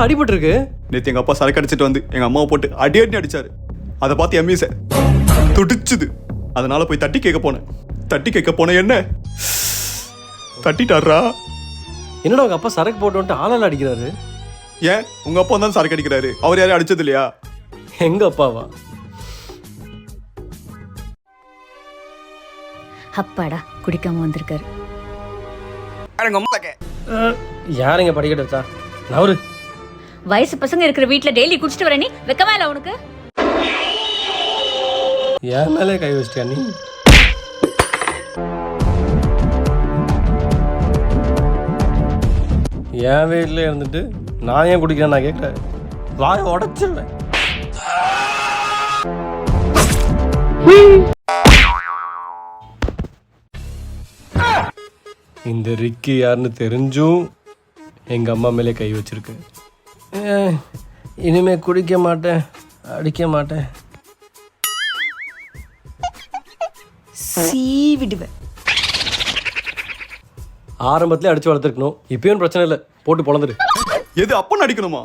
எங்கடா அடிபட்டு இருக்கு? நேற்று எங்கள் அப்பா சரக்கு அடிச்சிட்டு வந்து எங்கள் அம்மாவை போட்டு அடி அடிச்சாரு. அதை பார்த்து எம்மீச துடிச்சுது. அதனால போய் தட்டி கேட்க போனேன். என்ன தட்டிட்டாரா? என்னடா உங்க அப்பா சரக்கு போட்டு வந்துட்டு ஆளால அடிக்கிறாரு? ஏன் உங்க அப்பா தான் சரக்கு அடிக்கிறாரு, அவர் யாரையும் அடிச்சது இல்லையா? எங்க அப்பாவா? அப்பாடா குடிக்காம வந்திருக்காரு. யாருங்க படிக்கட்டு வச்சா? நவரு. வயசு பசங்க இருக்கிற வீட்டுல டெய்லி குடிச்சிட்டு வர நீ வெக்கமா இல்ல உனக்கு? என் மேலே கை வச்சிட்டியா நீ? என் வீட்டில் இருந்துட்டு நான் ஏன் குடிக்கிறேன் நான் கேட்குறேன். வாயை உடச்சிருவேன். இந்த ரிக்கி யாருன்னு தெரிஞ்சும் எங்கள் அம்மா மேலே கை வச்சிருக்கு. இனிமே குடிக்க மாட்டேன், அடிக்க மாட்டேன். சீவிடுவேன். ஆரம்பத்திலே அடிச்சு வளர்த்துருக்கணும். இப்பயும் பிரச்சனை இல்லை, போட்டு பொழந்துரு. எது அப்பன்னு அடிக்கணுமா?